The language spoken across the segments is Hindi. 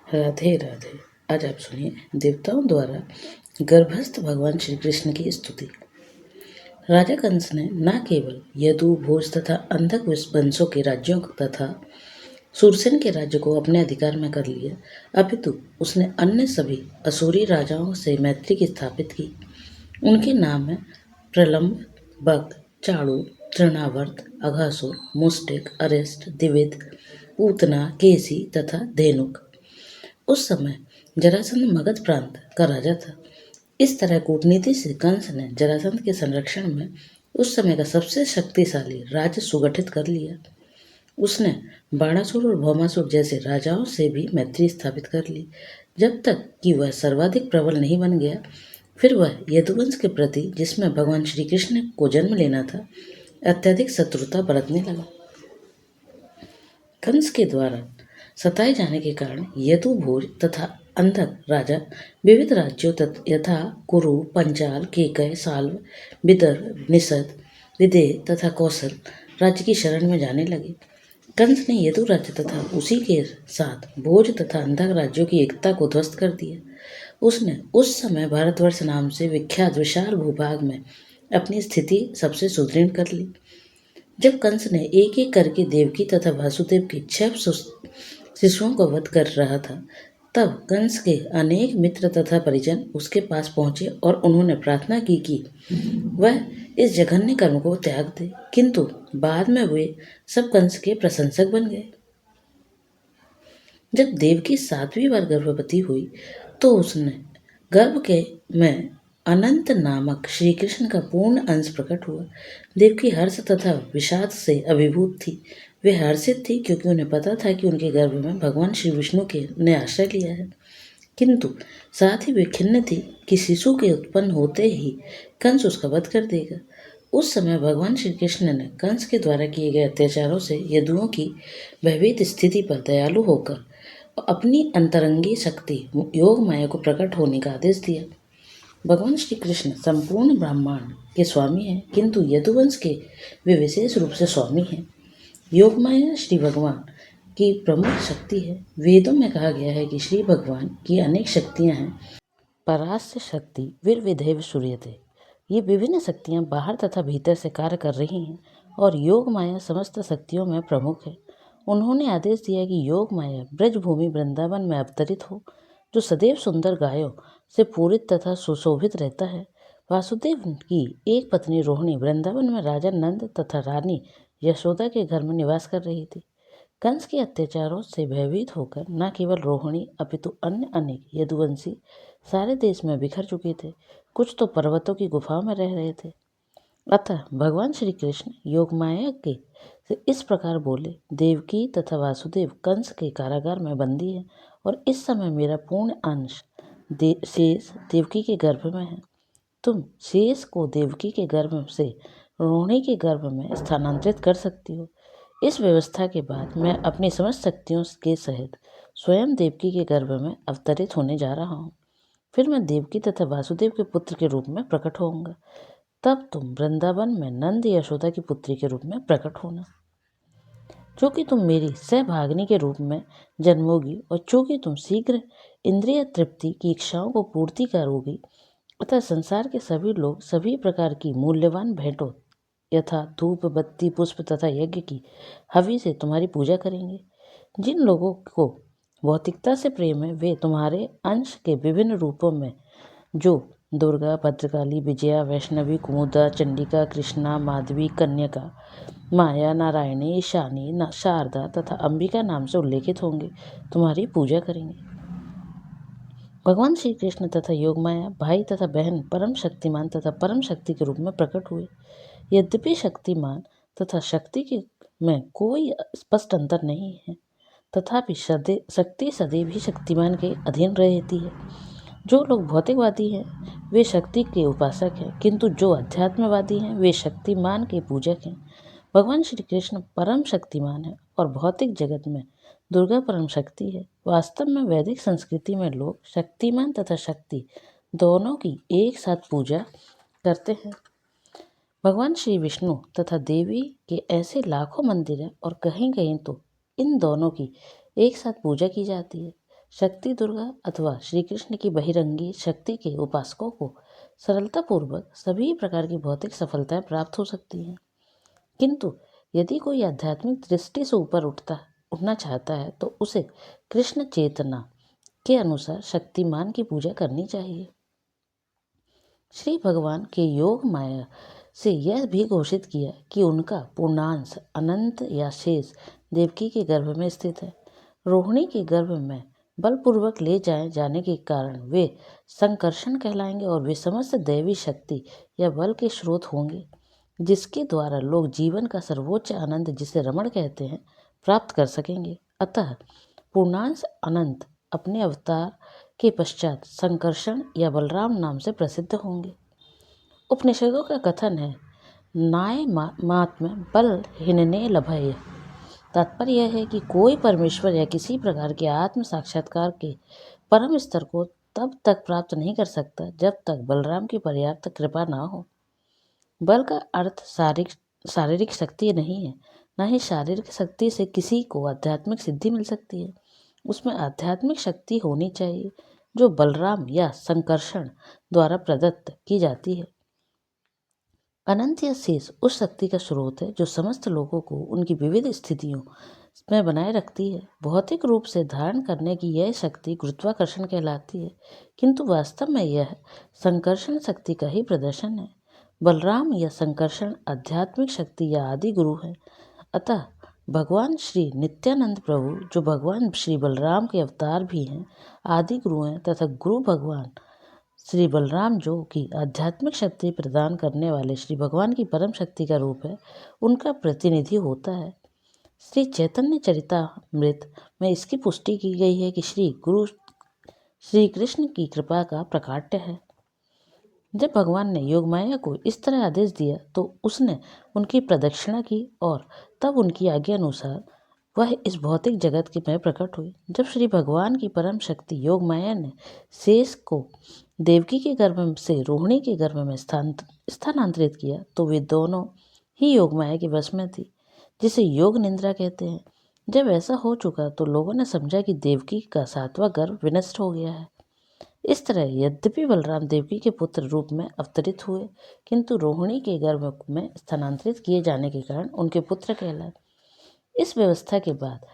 राधे राधे। आज आप सुनिए देवताओं द्वारा गर्भस्थ भगवान श्री कृष्ण की स्तुति। राजा कंस ने न केवल यदु भोज तथा अंधक वंशों के राज्यों तथा सूरसेन के राज्य को अपने अधिकार में कर लिया, अपितु उसने अन्य सभी असुरी राजाओं से मैत्री की स्थापित की। उनके नाम है प्रलंब, बक, चाणु, तृणावर्त, अघासुर, मुष्टिक, अरिष्ट, दिविद, पूतना, केसी तथा धेनुक। उस समय जरासंध मगध प्रांत का राजा था। इस तरह कूटनीति से कंस ने जरासंध के संरक्षण में उस समय का सबसे शक्तिशाली राज्य सुगठित कर लिया। उसने बाणासुर और भौमासुर जैसे राजाओं से भी मैत्री स्थापित कर ली। जब तक कि वह सर्वाधिक प्रबल नहीं बन गया, फिर वह यदुवंश के प्रति, जिसमें भगवान श्री कृष्ण को जन्म लेना था, अत्यधिक शत्रुता बरतने लगा। कंस के द्वारा सताए जाने के कारण यदु भोज तथा अंधक राजा विविध राज्यों यथा कुरु, पंचाल, केकय, साल्व, विदर्भ, निषद, विदेह तथा कौशल राज्य की शरण में जाने लगे। कंस ने यदु राज्य तथा उसी के साथ भोज तथा अंधक राज्यों की एकता को ध्वस्त कर दिया। उसने उस समय भारतवर्ष नाम से विख्यात विशाल भूभाग में अपनी स्थिति सबसे सुदृढ़ कर ली। जब कंस ने एक एक करके देवकी तथा वासुदेव के 6 शिशुओं को वध कर रहा था, तब कंस के अनेक मित्र तथा परिजन उसके पास पहुंचे और उन्होंने प्रार्थना की कि वह इस जघन्य कर्म को त्याग दे, किंतु बाद में वे सब कंस के प्रशंसक बन गए। जब देवकी 7वीं बार गर्भवती हुई तो उसने गर्भ के में अनंत नामक श्री कृष्ण का पूर्ण अंश प्रकट हुआ। देवकी हर्ष तथा विषाद से अभिभूत थी। वे हर्षित थी क्योंकि उन्हें पता था कि उनके गर्भ में भगवान श्री विष्णु के ने आश्रय लिया है, किंतु साथ ही वे खिन्न थी कि शिशु के उत्पन्न होते ही कंस उसका वध कर देगा। उस समय भगवान श्री कृष्ण ने कंस के द्वारा किए गए अत्याचारों से यदुओं की भयभीत स्थिति पर दयालु होकर अपनी अंतरंगी शक्ति योग माया को प्रकट होने का आदेश दिया। भगवान श्री कृष्ण संपूर्ण ब्रह्मांड के स्वामी हैं, किंतु यदुवंश के वे विशेष रूप से स्वामी हैं। योग माया श्री भगवान की प्रमुख शक्ति है। वेदों में कहा गया है कि श्री भगवान की अनेक शक्तियां हैं। परास्य शक्ति वीरविधेव सूर्यते। ये विभिन्न शक्तियां बाहर तथा भीतर से कार्य कर रही हैं और योग माया समस्त शक्तियों में प्रमुख है। उन्होंने आदेश दिया कि योग माया ब्रजभूमि वृंदावन में अवतरित हो, जो सदैव सुंदर गायों से पूरित तथा सुशोभित रहता है। वासुदेव की एक पत्नी रोहिणी वृंदावन में राजा नंद तथा रानी यशोदा के घर में निवास कर रही थी। कंस के अत्याचारों से भयभीत होकर न केवल रोहिणी अपितु अन्य अनेक यदुवंशी सारे देश में बिखर चुके थे। कुछ तो पर्वतों की गुफाओं में रह रहे थे। अतः भगवान श्री कृष्ण योगमाया के से इस प्रकार बोले, देवकी तथा वासुदेव कंस के कारागार में बंदी है और इस समय मेरा पूर्ण अंश शेष देवकी के गर्भ में है। तुम शेष को देवकी के गर्भ से रोहिणी के गर्भ में स्थानांतरित कर सकती हो। इस व्यवस्था के बाद मैं अपनी समस्त शक्तियों के सहित स्वयं देवकी के गर्भ में अवतरित होने जा रहा हूँ। फिर मैं देवकी तथा वासुदेव के पुत्र के रूप में प्रकट होऊंगा। तब तुम वृंदावन में नंद यशोदा की पुत्री के रूप में प्रकट होना। चूंकि तुम मेरी सहभागिनी के रूप में जन्मोगी और चूंकि तुम शीघ्र इंद्रिय तृप्ति की इच्छाओं को पूर्ति करोगी, अतः संसार के सभी लोग सभी प्रकार की मूल्यवान भेंटों यथा धूप, बत्ती, पुष्प तथा यज्ञ की हवि से तुम्हारी पूजा करेंगे। जिन लोगों को भौतिकता से प्रेम है, वे तुम्हारे अंश के विभिन्न रूपों में, जो दुर्गा, भद्रकाली, विजया, वैष्णवी, कुमुदा, चंडिका, कृष्णा, माधवी, कन्यका, माया, नारायणी, ईशानी, शारदा तथा अंबिका नाम से उल्लेखित होंगे, तुम्हारी पूजा करेंगे। भगवान श्री कृष्ण तथा योगमाया भाई तथा बहन परम शक्तिमान तथा परम शक्ति के रूप में प्रकट हुए। यद्यपि शक्तिमान तथा शक्ति के में कोई स्पष्ट अंतर नहीं है, तथापि शक्ति सदैव ही शक्तिमान के अधीन रहती है। जो लोग भौतिकवादी हैं वे शक्ति के उपासक हैं, किंतु जो अध्यात्मवादी हैं वे शक्तिमान के पूजक हैं। भगवान श्री कृष्ण परम शक्तिमान है और भौतिक जगत में दुर्गा परम शक्ति है। वास्तव में वैदिक संस्कृति में लोग शक्तिमान तथा शक्ति दोनों की एक साथ पूजा करते हैं। भगवान श्री विष्णु तथा देवी के ऐसे लाखों मंदिर हैं और कहीं कहीं तो इन दोनों की एक साथ पूजा की जाती है। शक्ति दुर्गा अथवा श्री कृष्ण की बहिरंगी शक्ति के उपासकों को सरलतापूर्वक सभी प्रकार की भौतिक सफलताएं प्राप्त हो सकती हैं, किंतु यदि कोई आध्यात्मिक दृष्टि से ऊपर उठना चाहता है तो उसे कृष्ण चेतना के अनुसार शक्तिमान की पूजा करनी चाहिए। श्री भगवान के योग माया से यह भी घोषित किया कि उनका पूर्णांश अनंत या शेष देवकी के गर्भ में स्थित है। रोहिणी के गर्भ में बलपूर्वक ले जाने के कारण वे संकर्षण कहलाएंगे और वे समस्त दैवी शक्ति या बल के स्रोत होंगे, जिसके द्वारा लोग जीवन का सर्वोच्च आनंद, जिसे रमण कहते हैं, प्राप्त कर सकेंगे। अतः पूर्णांश अनंत अपने अवतार के पश्चात संकर्षण या बलराम नाम से प्रसिद्ध होंगे। उपनिषदों का कथन है, नाय मात्म बल हिनने लभय। तात्पर्य यह है कि कोई परमेश्वर या किसी प्रकार के आत्म साक्षात्कार के परम स्तर को तब तक प्राप्त नहीं कर सकता जब तक बलराम की पर्याप्त कृपा न हो। बल का अर्थ शारीरिक शक्ति नहीं है, न ही शारीरिक शक्ति से किसी को आध्यात्मिक सिद्धि मिल सकती है। उसमें आध्यात्मिक शक्ति होनी चाहिए जो बलराम या संकर्षण द्वारा प्रदत्त की जाती है। अनंत या शेष उस शक्ति का स्रोत है जो समस्त लोगों को उनकी विविध स्थितियों में बनाए रखती है। भौतिक रूप से धारण करने की यह शक्ति गुरुत्वाकर्षण कहलाती है, किंतु वास्तव में यह संकर्षण शक्ति का ही प्रदर्शन है। बलराम या संकर्षण आध्यात्मिक शक्ति या आदि गुरु है। अतः भगवान श्री नित्यानंद प्रभु, जो भगवान श्री बलराम के अवतार भी हैं, आदि गुरु हैं, तथा गुरु भगवान श्री बलराम, जो कि आध्यात्मिक शक्ति प्रदान करने वाले श्री भगवान की परम शक्ति का रूप है, उनका प्रतिनिधि होता है। श्री चैतन्य चरितामृत में इसकी पुष्टि की गई है कि श्री कृष्ण की कृपा का प्रकाट्य है। जब भगवान ने योगमाया को इस तरह आदेश दिया तो उसने उनकी प्रदक्षिणा की और तब उनकी आज्ञा अनुसार वह इस भौतिक जगत में प्रकट हुई। जब श्री भगवान की परम शक्ति योगमाया ने शेष को देवकी के गर्भ से रोहिणी के गर्भ में स्थानांतरित किया तो वे दोनों ही योगमाया के वश में थी, जिसे योग निद्रा कहते हैं। जब ऐसा हो चुका तो लोगों ने समझा कि देवकी का 7वां गर्भ विनष्ट हो गया है। इस तरह यद्यपि बलराम देवकी के पुत्र रूप में अवतरित हुए, किंतु रोहिणी के गर्भ में स्थानांतरित किए जाने के कारण उनके पुत्र कहलाए। इस व्यवस्था के बाद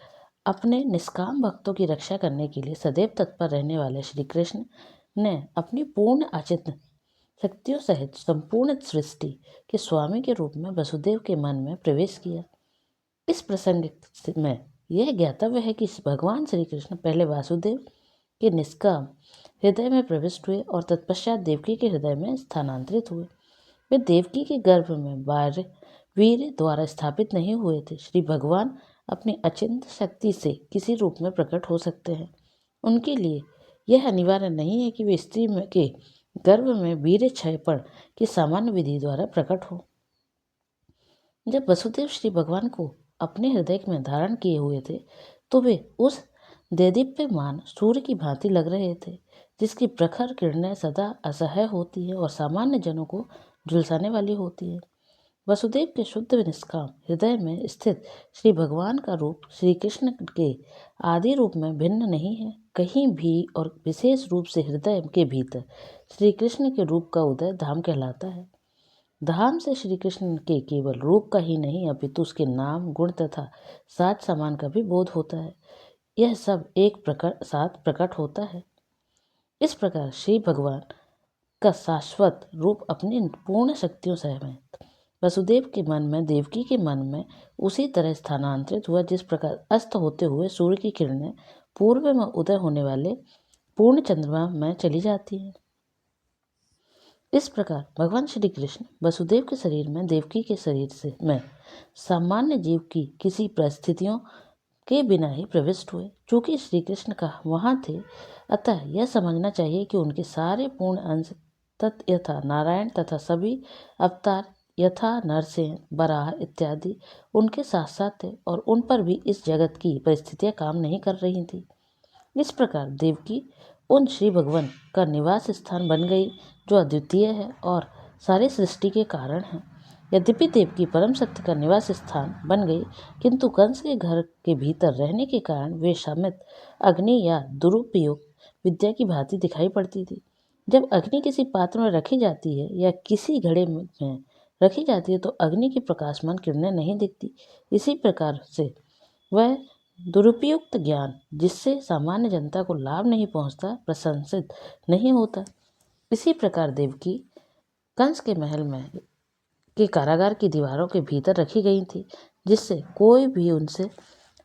अपने निष्काम भक्तों की रक्षा करने के लिए सदैव तत्पर रहने वाले श्री कृष्ण ने अपनी पूर्ण अचिंत्य शक्तियों सहित संपूर्ण सृष्टि के स्वामी के रूप में वसुदेव के मन में प्रवेश किया। इस प्रसंग में यह ज्ञातव्य है कि भगवान श्री कृष्ण पहले वासुदेव के निष्काम हृदय में प्रविष्ट हुए और तत्पश्चात देवकी के हृदय में स्थानांतरित हुए। वे देवकी के गर्भ में वीर द्वारा स्थापित नहीं हुए थे। श्री भगवान अपनी अचिंत्य शक्ति से किसी रूप में प्रकट हो सकते हैं। उनके लिए यह अनिवार्य नहीं है कि वे स्त्री के गर्भ में वीर क्षयपण की सामान्य विधि द्वारा प्रकट हो। जब वसुदेव श्री भगवान को अपने हृदय में धारण किए हुए थे तो वे उस देदीप्यमान सूर्य की भांति लग रहे थे, जिसकी प्रखर किरणें सदा असह्य होती है और सामान्य जनों को झुलसाने वाली होती है। वसुदेव के शुद्ध निष्काम हृदय में स्थित श्री भगवान का रूप श्री कृष्ण के आदि रूप में भिन्न नहीं है कहीं भी, और विशेष रूप से हृदय के भीतर श्री कृष्ण के रूप का उदय धाम कहलाता है। धाम से श्री कृष्ण के केवल रूप का ही नहीं अपितु उसके नाम, गुण तथा साज सामान का भी बोध होता है। यह सब एक साथ प्रकट होता है। इस प्रकार श्री भगवान का शाश्वत रूप अपनी पूर्ण शक्तियों सहित वसुदेव के मन में, देवकी के मन में उसी तरह स्थानांतरित हुआ जिस प्रकार अस्त होते हुए सूर्य की किरणें पूर्व में उदय होने वाले पूर्ण चंद्रमा में चली जाती हैं। इस प्रकार भगवान श्री कृष्ण वसुदेव के शरीर में, देवकी के शरीर में सामान्य जीव की किसी परिस्थितियों के बिना ही प्रविष्ट हुए। चूंकि श्री कृष्ण का वहाँ थे, अतः यह समझना चाहिए कि उनके सारे पूर्ण अंश यथा नारायण तथा सभी अवतार यथा नरसिंह, बराह इत्यादि उनके साथ साथ थे और उन पर भी इस जगत की परिस्थितियां काम नहीं कर रही थी। इस प्रकार देवकी उन श्री भगवान का निवास स्थान बन गई, जो अद्वितीय है और सारी सृष्टि के कारण है। यद्यपि देवकी परम सत्य का निवास स्थान बन गई, किंतु कंस के घर के भीतर रहने के कारण वे शामित अग्नि या दुरुपयोग विद्या की भांति दिखाई पड़ती थी। जब अग्नि किसी पात्र में रखी जाती है या किसी घड़े में रखी जाती है तो अग्नि की प्रकाशमान किरणें नहीं दिखती। इसी प्रकार से वह दुरुपयुक्त ज्ञान जिससे सामान्य जनता को लाभ नहीं पहुंचता, प्रशंसित नहीं होता। इसी प्रकार देवकी कंस के महल में के कारागार की दीवारों के भीतर रखी गई थी, जिससे कोई भी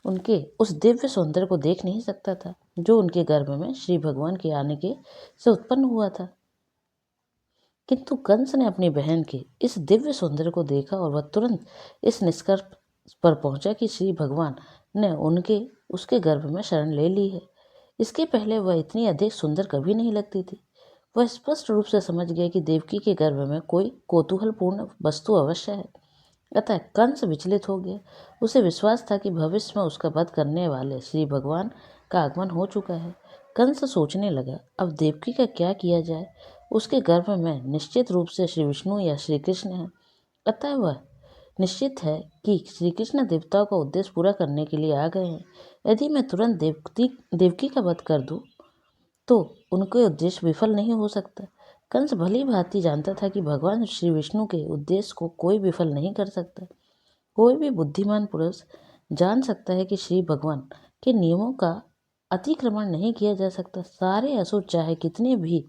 उनके उस दिव्य सौंदर्य को देख नहीं सकता था जो उनके गर्भ में श्री भगवान के आने के से उत्पन्न हुआ था। किंतु कंस ने अपनी बहन के इस दिव्य सौंदर्य को देखा और वह तुरंत इस निष्कर्ष पर पहुंचा कि श्री भगवान ने उसके गर्भ में शरण ले ली है। इसके पहले वह इतनी अधिक सुंदर कभी नहीं लगती थी। वह स्पष्ट रूप से समझ गया कि देवकी के गर्भ में कोई कौतूहलपूर्ण वस्तु अवश्य है। अतः कंस विचलित हो गया। उसे विश्वास था कि भविष्य में उसका वध करने वाले श्री भगवान का आगमन हो चुका है। कंस सोचने लगा, अब देवकी का क्या किया जाए। उसके गर्भ में निश्चित रूप से श्री विष्णु या श्री कृष्ण है। अतः वह निश्चित है कि श्री कृष्ण देवताओं का उद्देश्य पूरा करने के लिए आ गए हैं। यदि मैं तुरंत देवकी का वध कर दूं तो उनके उद्देश्य विफल नहीं हो सकता। कंस भली भांति जानता था कि भगवान श्री विष्णु के उद्देश्य को कोई विफल नहीं कर सकता। कोई भी बुद्धिमान पुरुष जान सकता है कि श्री भगवान के नियमों का अतिक्रमण नहीं किया जा सकता। सारे असुर चाहे कितने भी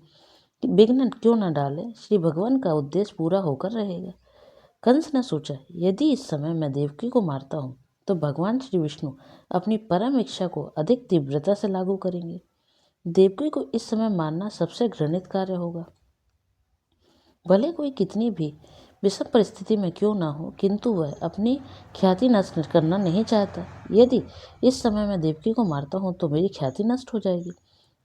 विघ्न क्यों न डाले, श्री भगवान का उद्देश्य पूरा होकर रहेगा। कंस ने सोचा, यदि इस समय मैं देवकी को मारता हूँ तो भगवान श्री विष्णु अपनी परम इच्छा को अधिक तीव्रता से लागू करेंगे। देवकी को इस समय मारना सबसे घृणित कार्य होगा। भले कोई कितनी भी विषम परिस्थिति में क्यों ना हो, किंतु वह अपनी ख्याति नष्ट करना नहीं चाहता। यदि इस समय मैं देवकी को मारता हूँ तो मेरी ख्याति नष्ट हो जाएगी।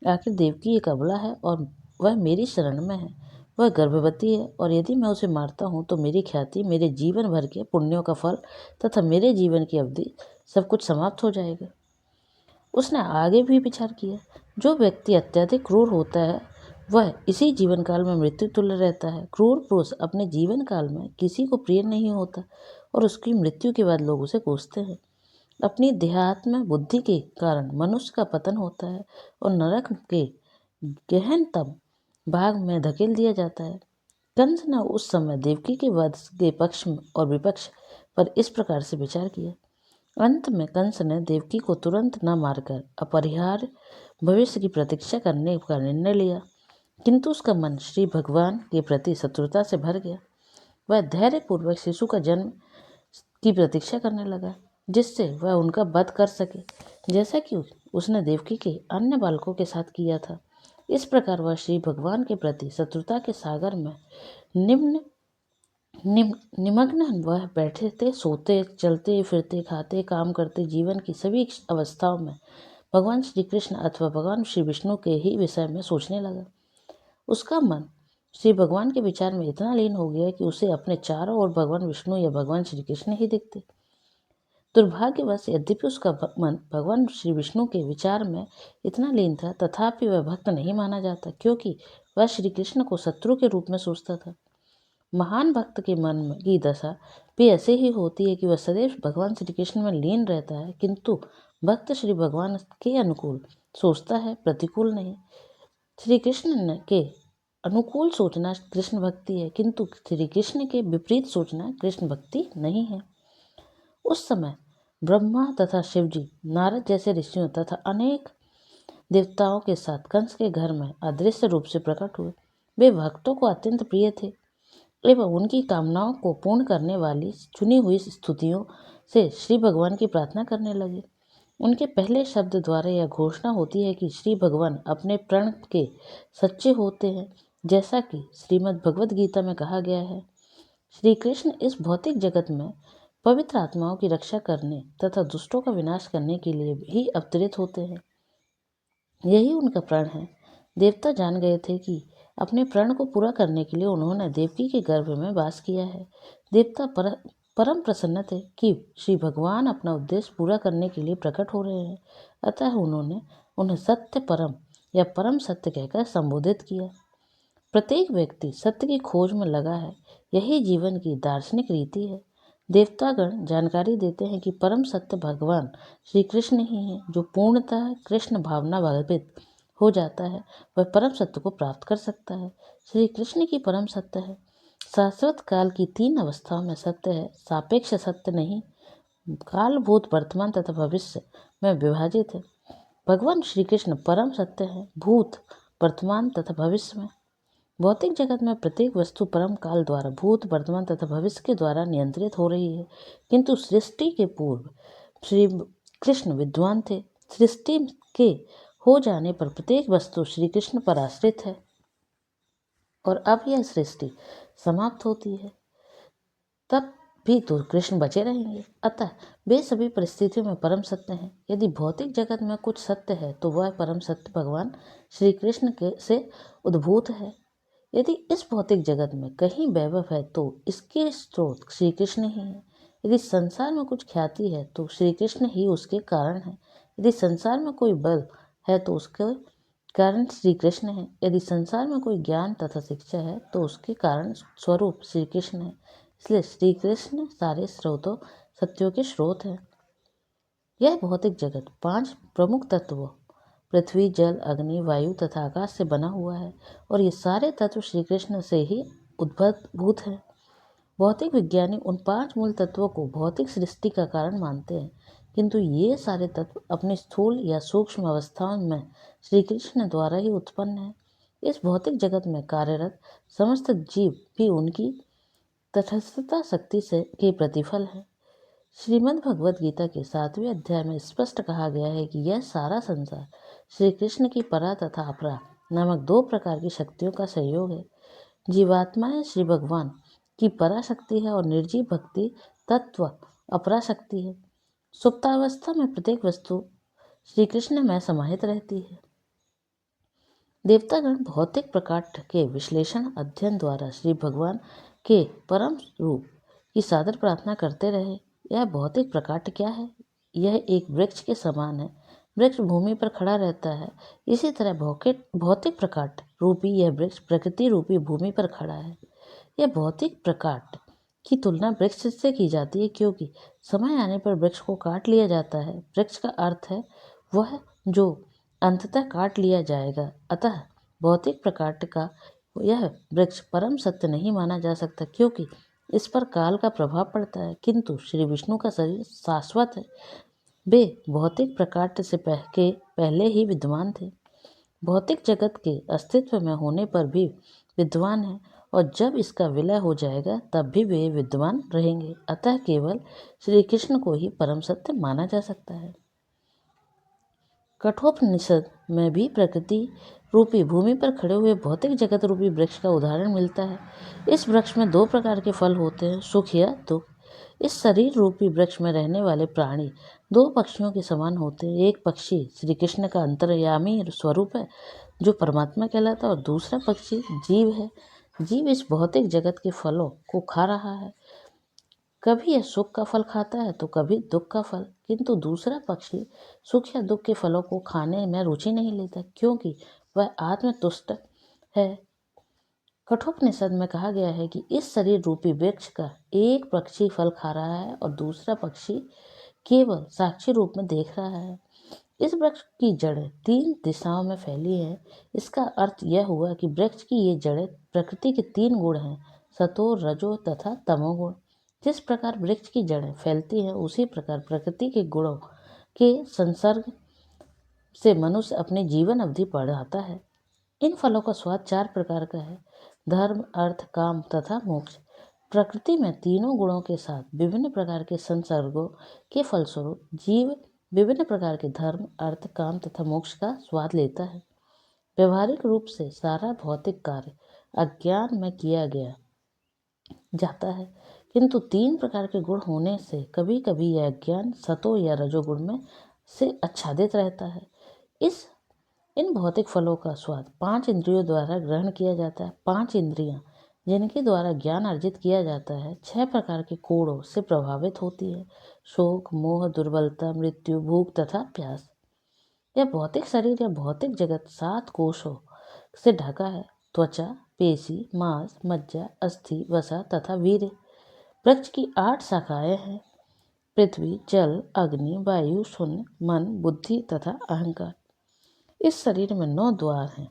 आखिर देवकी एक अबला है और वह मेरी शरण में है। वह गर्भवती है और यदि मैं उसे मारता हूँ तो मेरी ख्याति, मेरे जीवन भर के पुण्यों का फल तथा मेरे जीवन की अवधि सब कुछ समाप्त हो जाएगा। उसने आगे भी विचार किया, जो व्यक्ति अत्यधिक क्रूर होता है वह इसी जीवन काल में मृत्यु तुल्य रहता है। क्रूर पुरुष अपने जीवन काल में किसी को प्रिय नहीं होता और उसकी मृत्यु के बाद लोग उसे कोसते हैं। अपनी देहात्म बुद्धि के कारण मनुष्य का पतन होता है और नरक के गहनतम भाग में धकेल दिया जाता है। कंस ने उस समय देवकी के वध के पक्ष और विपक्ष पर इस प्रकार से विचार किया। अंत में कंस ने देवकी को तुरंत न मारकर अपरिहार्य भविष्य की प्रतीक्षा करने का निर्णय लिया, किंतु उसका मन श्री भगवान के प्रति शत्रुता से भर गया। वह धैर्यपूर्वक शिशु का जन्म की प्रतीक्षा करने लगा, जिससे वह उनका वध कर सके, जैसा कि उसने देवकी के अन्य बालकों के साथ किया था। इस प्रकार वह श्री भगवान के प्रति शत्रुता के सागर में निमग्न वह बैठे थे, सोते, चलते फिरते, खाते, काम करते, जीवन की सभी अवस्थाओं में भगवान श्री कृष्ण अथवा भगवान श्री विष्णु के ही विषय में सोचने लगा। उसका मन श्री भगवान के विचार में इतना लीन हो गया कि उसे अपने चारों ओर भगवान विष्णु या भगवान श्री कृष्ण ही दिखते। दुर्भाग्यवश यद्यपि उसका मन भगवान श्री विष्णु के विचार में इतना लीन था, तथापि वह भक्त नहीं माना जाता, क्योंकि वह श्री कृष्ण को शत्रु के रूप में सोचता था। महान भक्त के मन की दशा भी ऐसे ही होती है कि वह सदैव भगवान श्री कृष्ण में लीन रहता है, किंतु भक्त श्री भगवान के अनुकूल सोचता है, प्रतिकूल नहीं। श्री कृष्ण के अनुकूल सोचना कृष्ण भक्ति है, किंतु श्री कृष्ण के विपरीत सोचना कृष्ण भक्ति नहीं है। उस समय ब्रह्मा तथा शिवजी, नारद जैसे ऋषियों तथा अनेक देवताओं के साथ कंस के घर में अदृश्य रूप से प्रकट हुए। वे भक्तों को अत्यंत प्रिय थे एवं उनकी कामनाओं को पूर्ण करने वाली चुनी हुई स्तुतियों से श्री भगवान की प्रार्थना करने लगे। उनके पहले शब्द द्वारा यह घोषणा होती है कि श्री भगवान अपने प्रण के सच्चे होते हैं, जैसा कि श्रीमद् भगवद गीता में कहा गया है। श्री कृष्ण इस भौतिक जगत में पवित्र आत्माओं की रक्षा करने तथा दुष्टों का विनाश करने के लिए ही अवतरित होते हैं। यही उनका प्रण है। देवता जान गए थे कि अपने प्रण को पूरा करने के लिए उन्होंने देवकी के गर्भ में वास किया है। देवता परम प्रसन्न थे कि श्री भगवान अपना उद्देश्य पूरा करने के लिए प्रकट हो रहे हैं। अतः उन्होंने उन्हें सत्य परम या परम सत्य कहकर संबोधित किया। प्रत्येक व्यक्ति सत्य की खोज में लगा है। यही जीवन की दार्शनिक रीति है। देवतागण जानकारी देते हैं कि परम सत्य भगवान श्री कृष्ण ही है। जो पूर्णतः कृष्ण भावना भावित हो जाता है वह परम सत्य को प्राप्त कर सकता है। श्री कृष्ण की परम सत्य है। शाश्वत काल की 3 अवस्थाओं में सत्य है, सापेक्ष सत्य नहीं। काल, भूत, वर्तमान तथा भविष्य में विभाजित है। भगवान श्री कृष्ण परम सत्य है, भूत, वर्तमान तथा भविष्य में। भौतिक जगत में प्रत्येक वस्तु परम काल द्वारा भूत, वर्तमान तथा भविष्य के द्वारा नियंत्रित हो रही है, किंतु सृष्टि के पूर्व श्री कृष्ण विद्वान थे। सृष्टि के हो जाने पर प्रत्येक वस्तु श्री कृष्ण पर आश्रित है और अब यह सृष्टि समाप्त होती है तब भी तो कृष्ण बचे रहेंगे। अतः वे सभी परिस्थितियों में परम सत्य हैं। यदि भौतिक जगत में कुछ सत्य है तो वह परम सत्य भगवान श्री कृष्ण के से उद्भूत है। यदि इस भौतिक जगत में कहीं वैभव है तो इसके स्रोत श्री कृष्ण ही है। यदि संसार में कुछ ख्याति है तो श्री कृष्ण ही उसके कारण है। यदि संसार में कोई बल है तो उसके कारण श्री कृष्ण है। यदि संसार में कोई ज्ञान तथा शिक्षा है तो उसके कारण स्वरूप श्री कृष्ण है। इसलिए श्री कृष्ण सारे स्रोतों सत्यों के स्रोत है। यह भौतिक जगत 5 प्रमुख तत्वों पृथ्वी, जल, अग्नि, वायु तथा आकाश से बना हुआ है और ये सारे तत्व श्री कृष्ण से ही उद्भूत है। भौतिक विज्ञानी उन 5 मूल तत्वों को भौतिक सृष्टि का कारण मानते हैं, किंतु ये सारे तत्व अपनी स्थूल या सूक्ष्म अवस्थाओं में श्री कृष्ण द्वारा ही उत्पन्न है। इस भौतिक जगत में कार्यरत समस्त जीव भी उनकी तटस्थता शक्ति से के प्रतिफल है। श्रीमद् भगवद गीता के 7वें अध्याय में स्पष्ट कहा गया है कि यह सारा संसार श्री कृष्ण की परा तथा अपरा नामक 2 प्रकार की शक्तियों का संयोग है। जीवात्माएं श्री भगवान की पराशक्ति है और निर्जीव भक्ति तत्व अपराशक्ति है। सुप्तावस्था में प्रत्येक वस्तु श्री कृष्ण में समाहित रहती है। देवतागण भौतिक प्रकाट के विश्लेषण अध्ययन द्वारा श्री भगवान के परम रूप की सादर प्रार्थना करते रहे। यह भौतिक प्रकाट क्या है? यह एक वृक्ष के समान है। वृक्ष भूमि पर खड़ा रहता है, इसी तरह भौतिक प्रकाट रूपी यह वृक्ष प्रकृति रूपी भूमि पर खड़ा है। यह भौतिक प्रकाट की तुलना वृक्ष से की जाती है क्योंकि समय आने पर वृक्ष को काट लिया जाता है। वृक्ष का अर्थ है वह जो अंततः काट लिया जाएगा। अतः भौतिक प्रकाट का यह वृक्ष परम सत्य नहीं माना जा सकता क्योंकि इस पर काल का प्रभाव पड़ता है, किंतु श्री विष्णु का शरीर शाश्वत है। वे भौतिक प्रकाट से पहले ही विद्वान थे, भौतिक जगत के अस्तित्व में होने पर भी विद्वान है और जब इसका विलय हो जाएगा तब भी वे विद्वान रहेंगे। अतः केवल श्री कृष्ण को ही परम सत्य माना जा सकता है। कठोपनिषद में भी प्रकृति रूपी भूमि पर खड़े हुए भौतिक जगत रूपी वृक्ष का उदाहरण मिलता है। इस वृक्ष में 2 प्रकार के फल होते हैं, सुख या दुख। इस शरीर रूपी वृक्ष में रहने वाले प्राणी 2 पक्षियों के समान होते हैं। एक पक्षी श्री कृष्ण का अंतर्यामी स्वरूप है जो परमात्मा कहलाता है और दूसरा पक्षी जीव है। जीव इस भौतिक जगत के फलों को खा रहा है, कभी यह सुख का फल खाता है तो कभी दुख का फल, किंतु दूसरा पक्षी सुख या दुख के फलों को खाने में रुचि नहीं लेता क्योंकि वह आत्मतुष्ट है। कठोपनिषद में कहा गया है कि इस शरीर रूपी वृक्ष का एक पक्षी फल खा रहा है और दूसरा पक्षी केवल साक्षी रूप में देख रहा है। इस वृक्ष की जड़ें 3 दिशाओं में फैली हैं। इसका अर्थ यह हुआ कि वृक्ष की ये जड़ें प्रकृति के 3 गुण हैं, सतो, रजो तथा तमोगुण। जिस प्रकार वृक्ष की जड़ें फैलती हैं उसी प्रकार प्रकृति के गुणों के संसर्ग से मनुष्य अपनी जीवन अवधि बढ़ाता है। इन फलों का स्वाद 4 प्रकार का है, धर्म, अर्थ, काम तथा मोक्ष। प्रकृति में तीनों गुणों के साथ विभिन्न प्रकार के संसर्गों के फलस्वरूप जीव विभिन्न प्रकार के धर्म, अर्थ, काम तथा मोक्ष का स्वाद लेता है। व्यवहारिक रूप से सारा भौतिक कार्य अज्ञान में किया गया जाता है, किंतु 3 प्रकार के गुण होने से कभी कभी यह ज्ञान सतो या रजोगुण में से आच्छादित रहता है। इन भौतिक फलों का स्वाद 5 इंद्रियों द्वारा ग्रहण किया जाता है। 5 इंद्रियां जिनके द्वारा ज्ञान अर्जित किया जाता है 6 प्रकार के कोड़ों से प्रभावित होती है, शोक, मोह, दुर्बलता, मृत्यु, भूख तथा प्यास। यह भौतिक शरीर या भौतिक जगत 7 कोशों से ढका है, त्वचा, पेशी, मांस, मज्जा, अस्थि, वसा तथा वीर्य। वृक्ष की 8 शाखाएं हैं: पृथ्वी, जल, अग्नि, वायु, शून्य, मन, बुद्धि तथा अहंकार। इस शरीर में 9 द्वार हैं: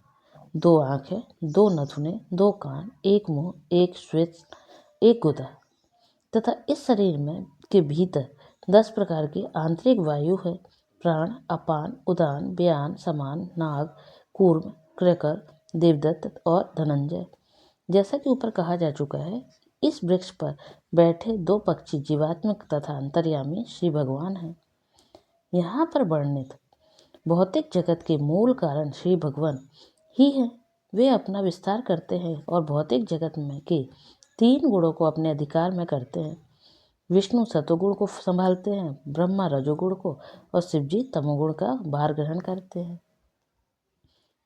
2 आंखें, 2 नथुने, 2 कान, 1 मुंह, 1 श्वेत, 1 गुदा तथा इस शरीर में के भीतर 10 प्रकार की आंतरिक वायु है: प्राण, अपान, उदान, व्यान, समान, नाग, कूर्म, क्रकर, देवदत्त और धनंजय। जैसा कि ऊपर कहा जा चुका है, इस वृक्ष पर बैठे 2 पक्षी जीवात्मक तथा अंतर्यामी श्री भगवान हैं। यहाँ पर वर्णित भौतिक जगत के मूल कारण श्री भगवान ही हैं। वे अपना विस्तार करते हैं और भौतिक जगत में के 3 गुणों को अपने अधिकार में करते हैं। विष्णु सतोगुण को संभालते हैं, ब्रह्मा रजोगुण को और शिवजी तमोगुण का भार ग्रहण करते हैं।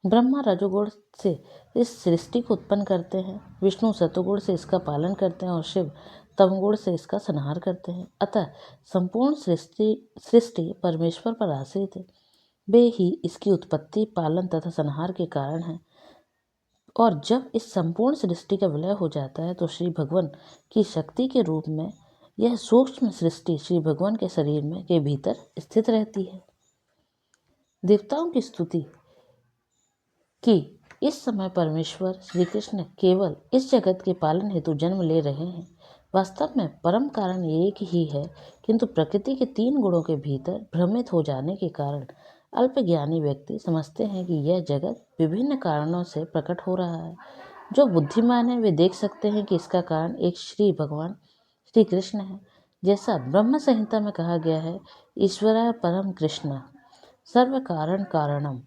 ब्रह्मा रजोगुण से इस सृष्टि को उत्पन्न करते हैं, विष्णु सतोगुण से इसका पालन करते हैं और शिव तमोगुण से इसका संहार करते हैं। अतः संपूर्ण सृष्टि परमेश्वर पर आश्रित है। वे ही इसकी उत्पत्ति, पालन तथा संहार के कारण हैं। और जब इस संपूर्ण सृष्टि का विलय हो जाता है तो श्री भगवान की शक्ति के रूप में यह सूक्ष्म सृष्टि श्री भगवान के शरीर में के भीतर स्थित रहती है। देवताओं की स्तुति कि इस समय परमेश्वर श्री कृष्ण केवल इस जगत के पालन हेतु जन्म ले रहे हैं। वास्तव में परम कारण एक ही है, किंतु प्रकृति के 3 गुणों के भीतर भ्रमित हो जाने के कारण अल्पज्ञानी व्यक्ति समझते हैं कि यह जगत विभिन्न कारणों से प्रकट हो रहा है। जो बुद्धिमान है वे देख सकते हैं कि इसका कारण एक श्री भगवान श्री कृष्ण है। जैसा ब्रह्म संहिता में कहा गया है, ईश्वराय परम कृष्ण सर्व कारण कारणम।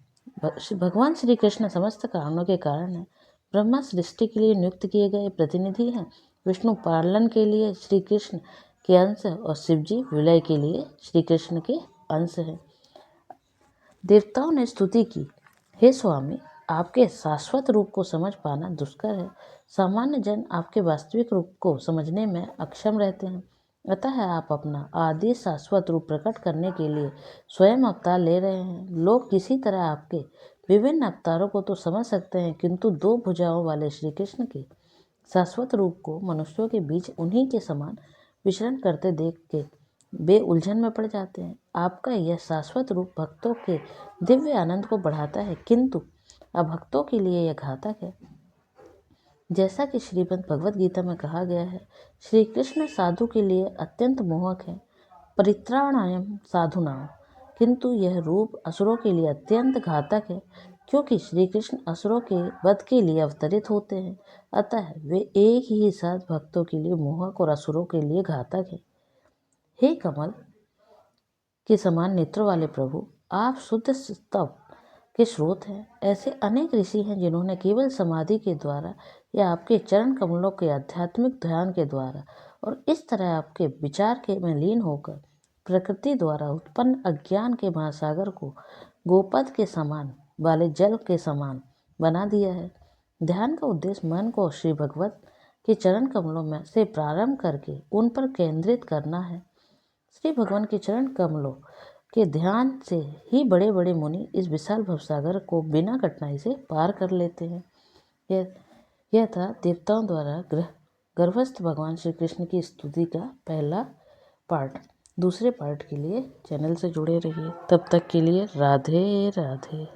भगवान श्री कृष्ण समस्त कारणों के कारण है। ब्रह्मा सृष्टि के लिए नियुक्त किए गए प्रतिनिधि हैं, विष्णु पालन के लिए श्री कृष्ण के अंश है और शिवजी विलय के लिए श्री कृष्ण के अंश है। देवताओं ने स्तुति की, हे स्वामी, आपके शाश्वत रूप को समझ पाना दुष्कर है। सामान्य जन आपके वास्तविक रूप को समझने में अक्षम रहते हैं। अतः आप अपना आदि शाश्वत रूप प्रकट करने के लिए स्वयं अवतार ले रहे हैं। लोग किसी तरह आपके विभिन्न अवतारों को तो समझ सकते हैं, किंतु 2 भुजाओं वाले श्री कृष्ण के शाश्वत रूप को मनुष्यों के बीच उन्हीं के समान विचरण करते देख के वे उलझन में पड़ जाते हैं। आपका यह शाश्वत रूप भक्तों के दिव्य आनंद को बढ़ाता है, किंतु अभक्तों के लिए यह घातक है। जैसा कि श्रीमद् भगवद गीता में कहा गया है, श्री कृष्ण साधु के लिए अत्यंत मोहक है, परित्राणाय साधुनाम, किंतु यह रूप असुरों के लिए अत्यंत घातक है, क्योंकि श्री कृष्ण असुरों के वध के लिए अवतरित होते हैं। अतः वे एक ही साथ भक्तों के लिए मोहक और असुरों के लिए घातक है। हे कमल के समान नेत्रों वाले प्रभु, आप शुद्ध स्तव के स्रोत हैं। ऐसे अनेक ऋषि हैं जिन्होंने केवल समाधि के द्वारा या आपके चरण कमलों के आध्यात्मिक ध्यान के द्वारा और इस तरह आपके विचार के में लीन होकर प्रकृति द्वारा उत्पन्न अज्ञान के महासागर को गोपद के समान वाले जल के समान बना दिया है। ध्यान का उद्देश्य मन को श्री भगवत के चरण कमलों में से प्रारंभ करके उन पर केंद्रित करना है। श्री भगवान के चरण कमलों के ध्यान से ही बड़े बड़े मुनि इस विशाल भवसागर को बिना कठिनाई से पार कर लेते हैं। यह था देवताओं द्वारा गर्भस्थ भगवान श्री कृष्ण की स्तुति का पहला पार्ट। दूसरे पार्ट के लिए चैनल से जुड़े रहिए। तब तक के लिए राधे राधे।